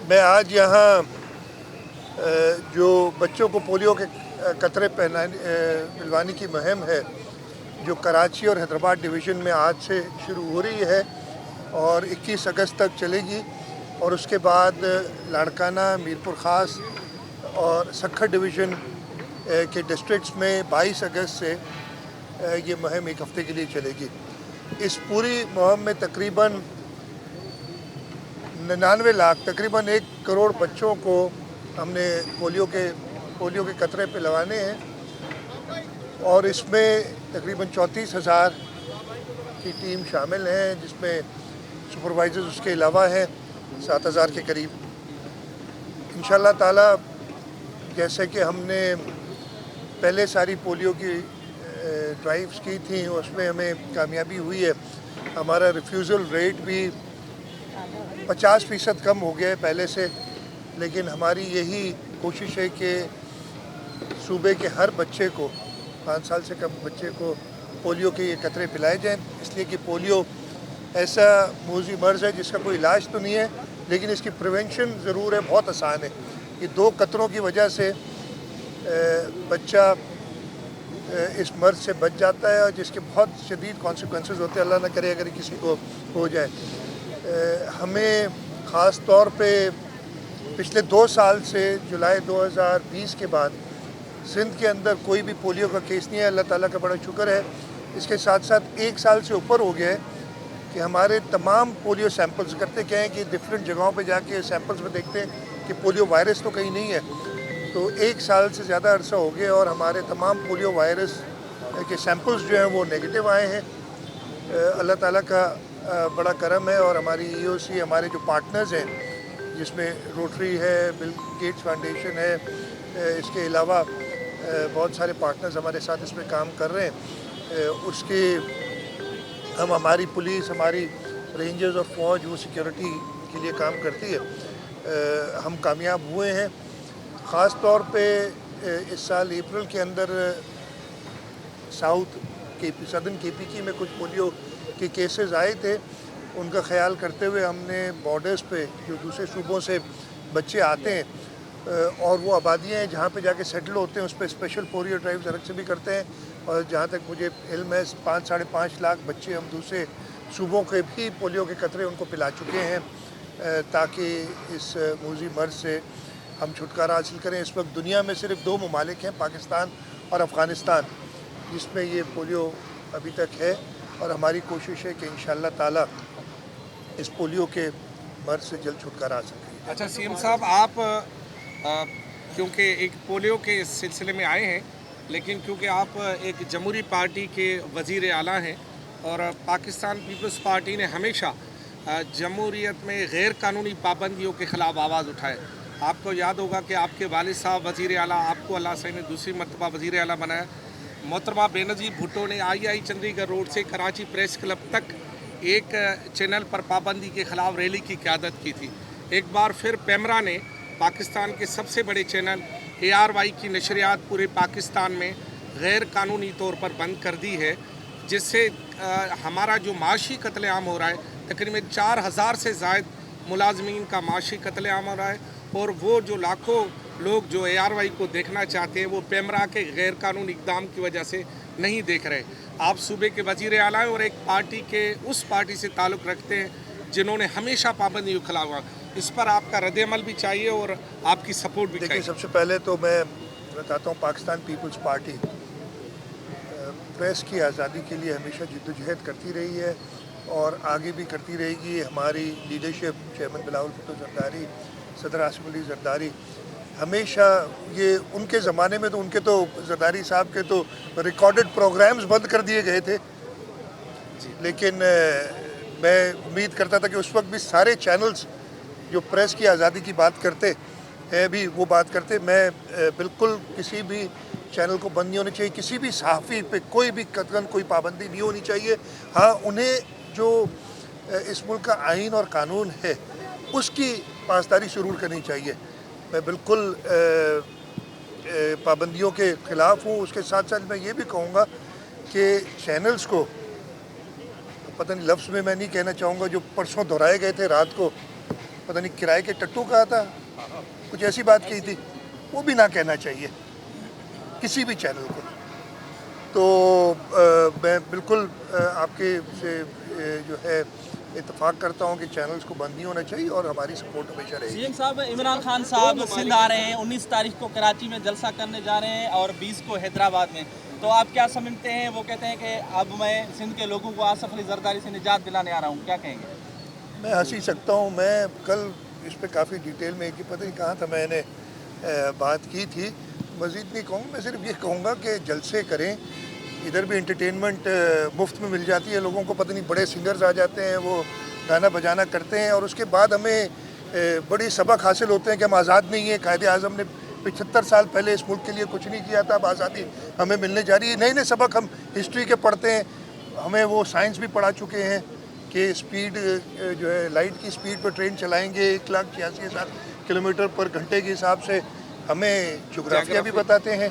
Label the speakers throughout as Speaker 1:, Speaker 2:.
Speaker 1: मैं आज यहाँ जो बच्चों को पोलियो के कतरे पिलवाने की मुहिम है जो कराची और हैदराबाद डिवीज़न में आज से शुरू हो रही है और 21 अगस्त तक चलेगी और उसके बाद लाड़काना, मीरपुर ख़ास और सक्खर डिवीज़न के डिस्ट्रिक्ट्स में 22 अगस्त से ये मुहिम एक हफ़्ते के लिए चलेगी। इस पूरी मुहिम में तकरीबन 99 लाख, तकरीबन 1 करोड़ बच्चों को हमने पोलियो के कतरे पिलवाने हैं और इसमें तकरीबन 34,000 की टीम शामिल हैं, जिसमें सुपरवाइज़र्स उसके अलावा हैं 7,000 के करीब। इंशाल्लाह ताला जैसे कि हमने पहले सारी पोलियो की ड्राइव्स की थी, उसमें हमें कामयाबी हुई है। हमारा रिफ्यूज़ल रेट भी 50% कम हो गया है पहले से, लेकिन हमारी यही कोशिश है कि सूबे के हर बच्चे को, 5 साल से कम बच्चे को पोलियो के ये कतरे पिलाए जाएं, इसलिए कि पोलियो ऐसा मौजी मर्ज़ है जिसका कोई इलाज तो नहीं है, लेकिन इसकी प्रिवेंशन ज़रूर है, बहुत आसान है। ये 2 कतरों की वजह से बच्चा इस मर्ज़ से बच जाता है और जिसके बहुत शदीद कॉन्सिक्वेंसेस होते हैं, अल्लाह ना करे अगर किसी को हो जाए। हमें ख़ास तौर पे पिछले 2 साल से जुलाई 2020 के बाद सिंध के अंदर कोई भी पोलियो का केस नहीं है, अल्लाह ताला का बड़ा शुक्र है। इसके साथ साथ 1 साल से ऊपर हो गया है कि हमारे तमाम पोलियो सैंपल्स करते क्या हैं कि डिफरेंट जगहों पे जाके सैंपल्स में देखते हैं कि पोलियो वायरस तो कहीं नहीं है। तो 1 साल से ज़्यादा अरसा हो गया और हमारे तमाम पोलियो वायरस के सैंपल्स जो हैं वो नेगेटिव आए हैं। अल्लाह ताला का बड़ा करम है और हमारी EOC, हमारे जो पार्टनर्स हैं जिसमें रोटरी है, बिल गेट्स फाउंडेशन है, इसके अलावा बहुत सारे पार्टनर्स हमारे साथ इसमें काम कर रहे हैं। उसके हमारी पुलिस, हमारी रेंजर्स और फौज वो सिक्योरिटी के लिए काम करती है। हम कामयाब हुए हैं। ख़ास तौर पे इस साल अप्रैल के अंदर सदर्न KPK में कुछ पोलियो के केसेस आए थे, उनका ख्याल करते हुए हमने बॉर्डर्स पे जो दूसरे सूबों से बच्चे आते हैं और वो आबादियाँ हैं जहाँ पे जाके सेटल होते हैं, उस पर स्पेशल पोलियो ड्राइव्स अलग से भी करते हैं। और जहाँ तक मुझे इल्म है 5-5.5 लाख बच्चे हम दूसरे सूबों के भी पोलियो के कतरे उनको पिला चुके हैं ताकि इस मौजी मर्ज़ से हम छुटकारा हासिल करें। इस वक्त दुनिया में सिर्फ 2 ममालिक हैं, पाकिस्तान और अफ़गानिस्तान, जिसमें ये पोलियो अभी तक है और हमारी कोशिश है कि इंशाअल्लाह ताला इस पोलियो के मर्ज़ से जल्द छुटकारा हासिल करें।
Speaker 2: अच्छा CM साहब, आप क्योंकि एक पोलियो के इस सिलसिले में आए हैं, लेकिन क्योंकि आप एक जमहूरी पार्टी के वज़ीर आला हैं और पाकिस्तान पीपल्स पार्टी ने हमेशा जमहूरियत में गैर कानूनी पाबंदियों के ख़िलाफ़ आवाज़ उठाए। आपको याद होगा कि आपके वालिद साहब वज़ीर आला, आपको अल्लाह से ने दूसरी मरतबा वज़ीर आला बनाया। मोहतरमा बेनज़ीर भुट्टो ने आई चंडीगढ़ रोड से कराची प्रेस क्लब तक एक चैनल पर पाबंदी के ख़िलाफ़ रैली की क़यादत की थी। एक बार फिर पैमरा ने पाकिस्तान के सबसे बड़े चैनल ARY की नशरियात पूरे पाकिस्तान में गैर कानूनी तौर पर बंद कर दी है, जिससे हमारा जो माशी कत्लेआम हो रहा है, तकरीबन 4,000 से ज़ायद मुलाजमीन का माशी कत्लेआम हो रहा है और वो जो लाखों लोग जो ARY को देखना चाहते हैं वो पैमरा के गैर कानूनी इक़दाम की वजह से नहीं देख रहे। आप सूबे के वज़ीर आला हैं और एक पार्टी के उस पार्टी से ताल्लुक़ रखते हैं जिन्होंने हमेशा पाबंदी के खिलाफ, इस पर आपका रद्द-ए-अमल भी चाहिए और आपकी सपोर्ट भी चाहिए।
Speaker 1: सबसे पहले तो मैं बताता हूँ पाकिस्तान पीपल्स पार्टी प्रेस की आज़ादी के लिए हमेशा जिद्दोजहद करती रही है और आगे भी करती रहेगी। हमारी लीडरशिप, चेयरमैन बिलावल भुट्टो ज़रदारी, सदर आसिफ अली ज़रदारी, हमेशा ये उनके ज़माने में तो उनके तो ज़रदारी साहब के तो रिकॉर्डेड प्रोग्राम्स बंद कर दिए गए थे, लेकिन मैं उम्मीद करता था कि उस वक्त भी सारे चैनल्स जो प्रेस की आज़ादी की बात करते हैं भी वो बात करते। मैं बिल्कुल किसी भी चैनल को बंद नहीं होनी चाहिए, किसी भी सहाफ़ी पे कोई भी कतई कोई पाबंदी नहीं होनी चाहिए। हाँ, उन्हें जो इस मुल्क का आइन और कानून है उसकी पासदारी ज़रूर करनी चाहिए। मैं बिल्कुल पाबंदियों के ख़िलाफ़ हूँ। उसके साथ साथ मैं ये भी कहूँगा कि चैनल्स को, पता नहीं लफ्ज़ में मैं नहीं कहना चाहूँगा, जो परसों दोहराए गए थे रात को पता नहीं किराए के टट्टू कहा था, कुछ ऐसी बात कही थी, वो भी ना कहना चाहिए किसी भी चैनल को। तो मैं बिल्कुल आपके से जो है इत्तेफाक करता हूँ कि चैनल्स को बंद नहीं होना चाहिए और हमारी सपोर्ट हमेशा रहेगी।
Speaker 3: सीएम साहब, इमरान खान साहब सिंध आ रहे हैं, 19 तारीख को कराची में जलसा करने जा रहे हैं और 20 को हैदराबाद में, तो आप क्या समझते हैं? वो कहते हैं कि अब मैं सिंध के लोगों को आसफ अली जरदारी से निजात दिलाने आ रहा हूँ, क्या कहेंगे?
Speaker 1: मैं हंस ही सकता हूँ। मैं कल इस पर काफ़ी डिटेल में कि पता नहीं कहाँ था मैंने बात की थी, मज़ीद नहीं कहूँगा। मैं सिर्फ ये कहूँगा कि जलसे करें, इधर भी इंटरटेनमेंट मुफ्त में मिल जाती है लोगों को। पता नहीं बड़े सिंगर्स आ जाते हैं, वो गाना बजाना करते हैं और उसके बाद हमें बड़ी सबक हासिल होते हैं कि हम आज़ाद नहीं हैं। कायदे आज़म ने 75 साल पहले इस मुल्क के लिए कुछ नहीं किया था, अब आज़ादी हमें मिलने जा रही है। नए नए सबक हम हिस्ट्री के पढ़ते हैं, हमें वो साइंस भी पढ़ा चुके हैं कि स्पीड जो है लाइट की स्पीड पर ट्रेन चलाएंगे 1,86,000 किलोमीटर पर घंटे के हिसाब से। हमें जोग्राफिया भी बताते हैं,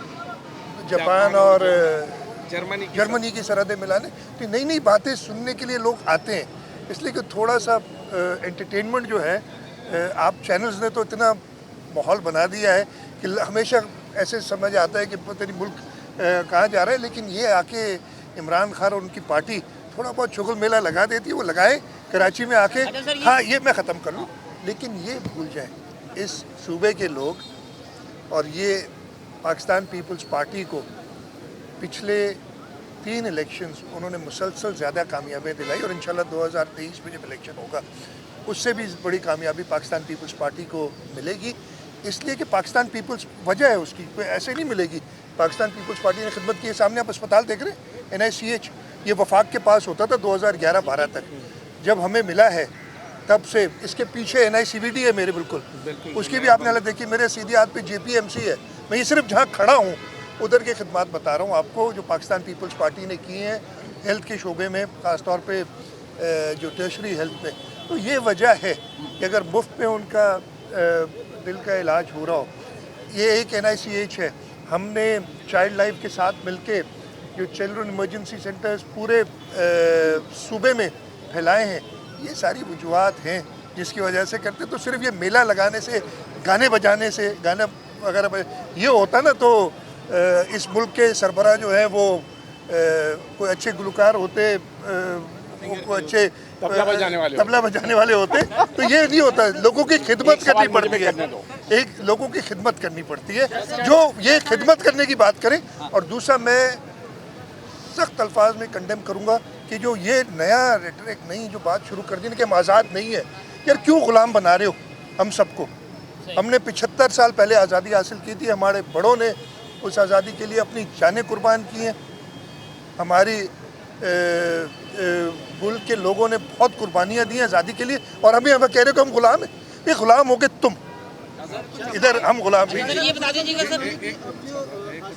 Speaker 1: जापान और जर्मनी की सरहदें मिलाने। तो नई नई बातें सुनने के लिए लोग आते हैं, इसलिए कि थोड़ा सा एंटरटेनमेंट जो है, आप चैनल्स ने तो इतना माहौल बना दिया है कि हमेशा ऐसे समझ आता है कि पता नहीं मुल्क कहाँ जा रहा है। लेकिन ये आके इमरान खान और उनकी पार्टी थोड़ा बहुत शुगल मेला लगा देती है, वो लगाए कराची में आके। हाँ, ये मैं ख़त्म कर लूँ, लेकिन ये भूल जाए इस सूबे के लोग और ये पाकिस्तान पीपल्स पार्टी को पिछले 3 इलेक्शंस उन्होंने मुसलसल ज़्यादा कामयाबियाँ दिलाई और इंशाल्लाह 2023 में जब इलेक्शन होगा उससे भी बड़ी कामयाबी पाकिस्तान पीपल्स पार्टी को मिलेगी। इसलिए कि पाकिस्तान पीपल्स वजह है उसकी, कोई ऐसे नहीं मिलेगी। पाकिस्तान पीपल्स पार्टी ने खिदमत की है। सामने आप अस्पताल देख रहे हैं, NICH, ये वफाक के पास होता था 2011-12 तक, जब हमें मिला है तब से। इसके पीछे NICVD है मेरे, बिल्कुल उसकी भी आपने हालत देखी। मेरे सीधे हाथ पे JPMC है। मैं ये सिर्फ जहाँ खड़ा हूँ उधर के खिदमात बता रहा हूँ आपको जो पाकिस्तान पीपल्स पार्टी ने की हैं हेल्थ के शोबे में, ख़ासतौर पे जो टर्शरी हेल्थ में। तो ये वजह है कि अगर मुफ्त में उनका दिल का इलाज हो रहा हो। ये एक NICH है, हमने चाइल्ड लाइफ के साथ मिलके जो चिल्ड्रन इमरजेंसी सेंटर्स पूरे सूबे में फैलाए हैं। ये सारी वजूहत हैं जिसकी वजह से करते। तो सिर्फ ये मेला लगाने से, गाने बजाने से, गाना वगैरह ये होता ना तो इस मुल्क के सरबराह जो है वो कोई अच्छे गुलकार होते, कोई अच्छे तबला बजाने वाले होते, तो ये नहीं होता। लोगों की खिदमत करनी पड़ती है, एक लोगों की खिदमत करनी पड़ती है, जो ये खिदमत करने की बात करें। और दूसरा, मैं सख्त अल्फाज में कंडेम करूँगा कि जो ये नया रेटरिक, नई जो बात शुरू कर दी ना कि हम आज़ाद नहीं है। यार क्यों ग़ुलाम बना रहे हो हम सबको? हमने 75 साल पहले आज़ादी हासिल की थी, हमारे बड़ों ने उस आज़ादी के लिए अपनी जानें कुर्बान की हैं। हमारी मुल्क के लोगों ने बहुत कुर्बानियाँ दी हैं आज़ादी के लिए, और हमें कह रहे हो कि हम ग़ुलाम हैं। ये ग़ुलाम हो गए तुम, इधर हम ग़ुलाम नहीं।
Speaker 3: ये बता दीजिएगा सर,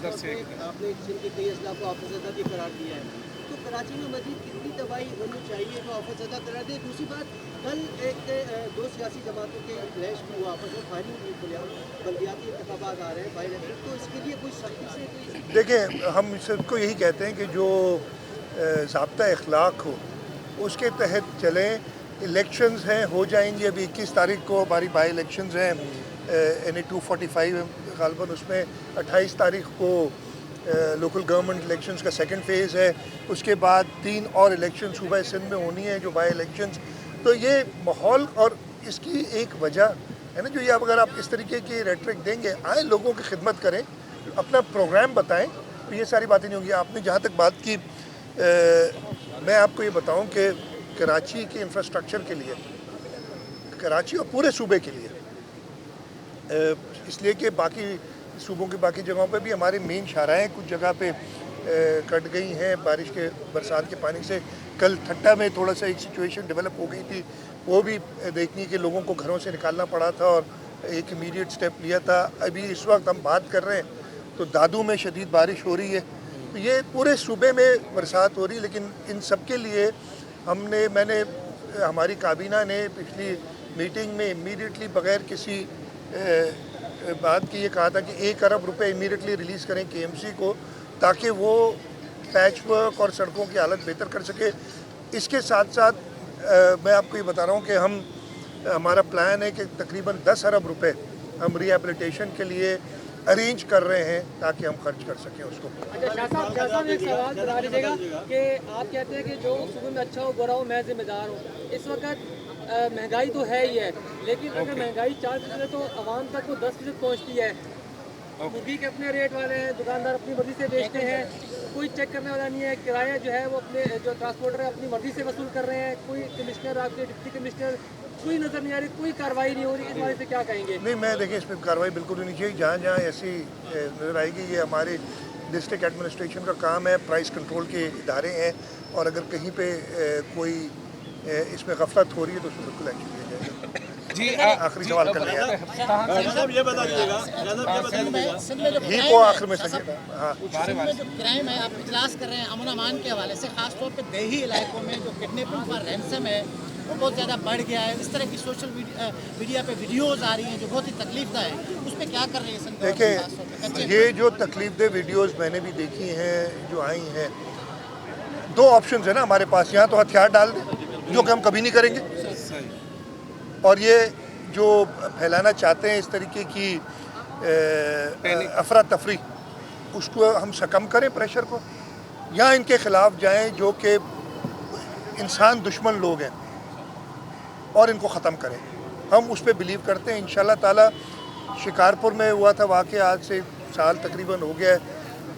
Speaker 4: आपने सिंध के कई अजला को आफतज़दा भी करार दिया है, तो कराची में मजीद कितनी दवाई होनी चाहिए जो आफतज़दा करार दे? दूसरी बात, कल एक 2 सियासी जमातों के क्लैश भी हुआ, आपस में फायरिंग हुई, बल्दियाती इंतखाबात आ रहे हैं, बाई इलेक्शन, तो इसके लिए कोई सख्ती से कोई?
Speaker 1: देखिए, हम सबको यही कहते हैं कि जो ज़ाब्ता अखलाक हो उसके तहत चलें। इलेक्शंस हैं, हो जाएंगी। अभी 21 तारीख को हमारी बाई इलेक्शंस हैं NA 245 गालबन, उसमें 28 तारीख को लोकल गवर्नमेंट इलेक्शंस का सेकंड फेज़ है। उसके बाद 3 और इलेक्शन सूबा सिंध में होनी है जो बाई इलेक्शंस। तो ये माहौल और इसकी एक वजह है ना, जो ये अगर आप इस तरीके की रेटरिक देंगे, आए लोगों की खिदमत करें, अपना प्रोग्राम बताएं, तो ये सारी बातें नहीं होंगी। आपने जहाँ तक बात की, मैं आपको ये बताऊं कि कराची के इंफ्रास्ट्रक्चर के लिए, कराची और पूरे सूबे के लिए, इसलिए कि बाकी सूबों की बाकी जगहों पे भी हमारे मेन शाहराहें कुछ जगह पे कट गई हैं बारिश के, बरसात के पानी से। कल ठट्टा में थोड़ा सा एक सिचुएशन डेवलप हो गई थी, वो भी देखनी कि लोगों को घरों से निकालना पड़ा था और एक इमीडिएट स्टेप लिया था। अभी इस वक्त हम बात कर रहे हैं तो दादू में शदीद बारिश हो रही है। तो ये पूरे सूबे में बरसात हो रही है, लेकिन इन सब के लिए मैंने हमारी काबीना ने पिछली मीटिंग में इमीडिएटली बगैर किसी बात की ये कहा था कि 1 अरब रुपए इमीडिएटली रिलीज़ करें KMC को, ताकि वो पैच वर्क और सड़कों की हालत बेहतर कर सके। इसके साथ साथ मैं आपको ये बता रहा हूँ कि हम हमारा प्लान है कि तकरीबन 10 अरब रुपए हम रिहेबिलिटेशन के लिए अरेंज कर रहे हैं ताकि हम खर्च कर सकें उसको।
Speaker 5: अच्छा शाह साहब एक सवाल बता दीजिएगा कि आप कहते हैं कि जो सुबह में अच्छा हो बुरा हो मैं जिम्मेदार हूँ। इस वक्त महंगाई तो है ही है, लेकिन अगर महंगाई 4% है तो आवाम तक वो 10% पहुँचती है। मुर्गी के अपने रेट वाले हैं, दुकानदार अपनी मर्जी से बेचते हैं, कोई चेक करने वाला नहीं है। किराया जो है वो अपने जो ट्रांसपोर्टर है अपनी मर्जी से वसूल कर रहे हैं। कोई कमिश्नर, आपके डिप्टी कमिश्नर कोई नज़र नहीं आ रही, कोई कार्रवाई नहीं हो रही। इस बारे से क्या कहेंगे?
Speaker 1: नहीं, मैं देखिए इसमें कार्रवाई बिल्कुल नहीं चाहिए। जहाँ जहाँ ऐसी नज़र आएगी, ये हमारे डिस्ट्रिक्ट एडमिनिस्ट्रेशन का काम है, प्राइस कंट्रोल के इदारे हैं, और अगर कहीं पे कोई इसमें गफलत हो रही है तो उसमें बिल्कुल एक्शन लिया जाएगा।
Speaker 2: जी
Speaker 1: आखिरी सवाल कर लिया
Speaker 6: ये बता दीजिएगा
Speaker 1: ये को आखिर में सके। हाँ,
Speaker 7: में जो क्राइम है आप इजलास कर रहे हैं अमन अमान के हवाले से, खासतौर पे देही इलाकों में जो किडनैपिंग और रैंसम है वो बहुत ज़्यादा बढ़ गया है। इस तरह की सोशल मीडिया पे वीडियोस आ रही हैं जो बहुत ही तकलीफदा है, उस पर क्या कर रही है?
Speaker 1: देखिए, ये जो तकलीफदेह वीडियोस मैंने भी देखी हैं जो आई हैं, दो ऑप्शंस है ना हमारे पास। यहाँ तो हथियार डाल दें, जो कि हम कभी नहीं करेंगे, और ये जो फैलाना चाहते हैं इस तरीके की अफरा तफरी, उसको हम सकम करें प्रेशर को, या इनके खिलाफ जाएं जो कि इंसान दुश्मन लोग हैं और इनको ख़त्म करें। हम उस पर बिलीव करते हैं। इंशाल्लाह ताला शिकारपुर में हुआ था वाक़या, आज से साल तकरीबन हो गया है,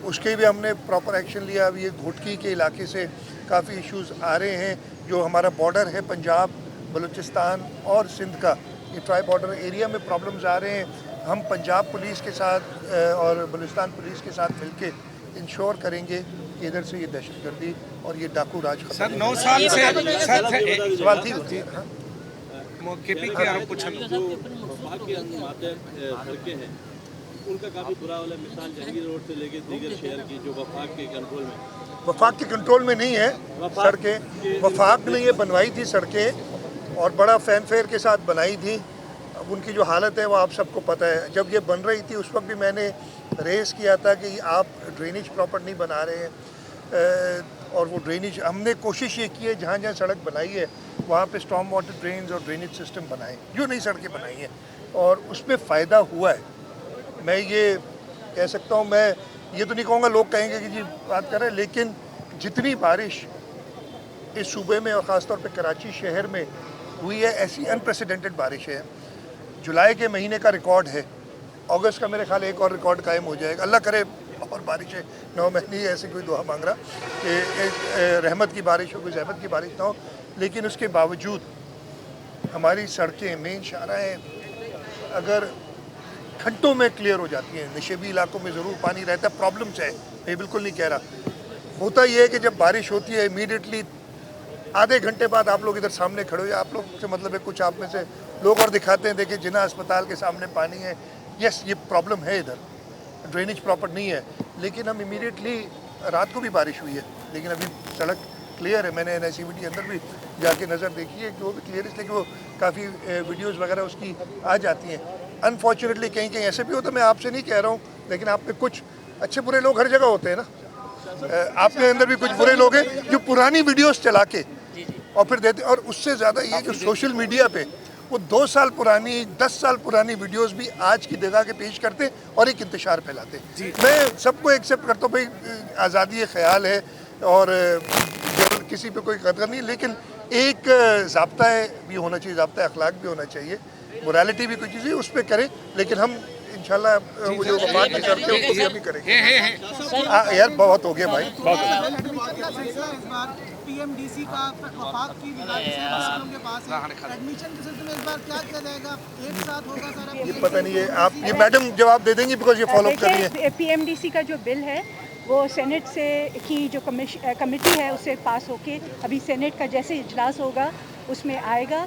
Speaker 1: उसके भी हमने प्रॉपर एक्शन लिया। अभी ये घोटकी के इलाके से काफ़ी इश्यूज़ आ रहे हैं, जो हमारा बॉर्डर है पंजाब, बलूचिस्तान और सिंध का, ये ट्राई बॉर्डर एरिया में प्रॉब्लम्स आ रहे हैं। हम पंजाब पुलिस के साथ और बलूचिस्तान पुलिस के साथ मिलके इंश्योर करेंगे कि इधर से ये दहशतगर्दी और ये डाकू राज खत्म।
Speaker 2: सर 9 साल से
Speaker 1: सवाल थी। हाँ?
Speaker 2: केपी के आरोप कुछ
Speaker 6: जो वफाक की सड़कें हैं उनका काफ़ी बुरा वाला मिसाल जहांगीर रोड से लेके दीगर शहर की जो वफाक के कंट्रोल में,
Speaker 1: वफाक के कंट्रोल में नहीं है सड़कें। वफाक ने ये बनवाई थी सड़कें और बड़ा फैनफेयर के साथ बनाई थी। अब उनकी जो हालत है वो आप सबको पता है। जब ये बन रही थी उस वक्त भी मैंने रेस किया था कि आप ड्रेनेज प्रॉपर नहीं बना रहे हैं, और वो ड्रेनेज हमने कोशिश ये की है जहाँ जहाँ सड़क बनाई है वहाँ पे स्टॉर्म वाटर ड्रेन्स और ड्रेनेज सिस्टम बनाए, जो नई सड़कें बनाई हैं, और उसमें फ़ायदा हुआ है। मैं ये कह सकता हूँ, मैं ये तो नहीं कहूँगा, लोग कहेंगे कि जी बात कर रहे हैं, लेकिन जितनी बारिश इस सूबे में और ख़ासतौर पे कराची शहर में हुई है, ऐसी अनप्रेसिडेंटेड बारिश है। जुलाई के महीने का रिकॉर्ड है, अगस्त का मेरे ख्याल एक और रिकॉर्ड कायम हो जाएगा। अल्लाह करे और बारिश है 9 महीने, ऐसे कोई दुआ मांग रहा कि एक रहमत की बारिश हो, कोई जहमत की बारिश ना हो। लेकिन उसके बावजूद हमारी सड़कें, मेन शाहराहें अगर घंटों में क्लियर हो जाती हैं। नशेबी इलाकों में ज़रूर पानी रहता है, प्रॉब्लम्स है, मैं बिल्कुल नहीं कह रहा। होता ये है कि जब बारिश होती है इमीडिएटली आधे घंटे बाद आप लोग इधर सामने खड़े हो, आप लोग से मतलब है कुछ आप में से लोग और दिखाते हैं, देखिए जिन्ना अस्पताल के सामने पानी है। यस, ये प्रॉब्लम है, इधर ड्रेनेज प्रॉपर नहीं है, लेकिन हम इमीडिएटली, रात को भी बारिश हुई है लेकिन अभी सड़क क्लियर है। मैंने NICVT अंदर भी जाके नज़र देखी है कि वो भी क्लियर है, इसलिए कि वो काफ़ी वीडियोज़ वगैरह उसकी आ जाती हैं। अनफॉर्चुनेटली कहीं कहीं ऐसे भी होता है, मैं आपसे नहीं कह रहा हूँ, लेकिन आप में कुछ अच्छे बुरे लोग हर जगह होते हैं ना। आपके अंदर भी कुछ बुरे लोग हैं जो पुरानी वीडियोज़ चला के और फिर देते, और उससे ज़्यादा ये कि सोशल मीडिया पे वो 2 साल पुरानी, 10 साल पुरानी वीडियोस भी आज की जगह के पेश करते और एक इंतशार फैलाते। मैं सबको एक्सेप्ट करता हूँ, भाई आज़ादी ख्याल है और किसी पे कोई कदर नहीं, लेकिन एक ज़ाब्ता भी होना चाहिए, ज़ाब्ता अखलाक भी होना चाहिए, मोरालिटी भी कोई चीज़ है उस पर करें। लेकिन हम इंशाल्लाह वो जो बात नहीं करते हैं उसको भी करेंगे। यार बहुत हो गया भाई,
Speaker 8: PMDC का वफाक की विभाग से मसलों के पास है। एडमिशन के सिलसिले में इस बार क्या किया जाएगा? एक साथ होगा सारा?
Speaker 1: ये पता नहीं है, आप ये मैडम जवाब दे देंगी बिकॉज ये फॉलो कर रही है।
Speaker 9: PMDC का जो बिल है वो सेनेट से की जो कमेटी है उससे पास होके अभी सेनेट का जैसे इजलास होगा उसमें आएगा,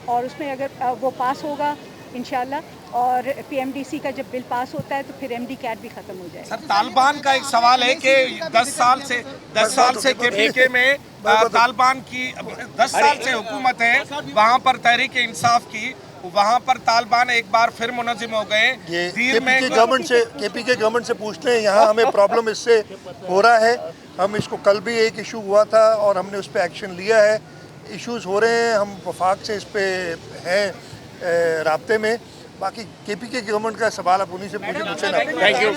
Speaker 9: और उसमें अगर वो पास होगा इंशाल्लाह, और PMDC का जब बिल पास होता है तो फिर MD कैट भी खत्म हो जाएगा।
Speaker 2: सर तालिबान का एक सवाल है कि 10 साल से KPK में तालिबान की 10 साल से हुकूमत है, वहाँ पर तहरीक इंसाफ की, वहाँ पर तालिबान एक बार फिर मुनज़्ज़िम हो गए।
Speaker 1: KPK गवर्नमेंट से पूछते हैं, यहाँ हमें प्रॉब्लम इससे हो रहा है। हम इसको, कल भी एक इशू हुआ था और हमने उस पर एक्शन लिया है। इश्यूज़ हो रहे हैं, हम वफाक से इस पे हैं राब्ते में। बाकी KPK गवर्नमेंट का सवाल आप उन्हीं से पूछे, मुझसे ना।
Speaker 2: Thank you.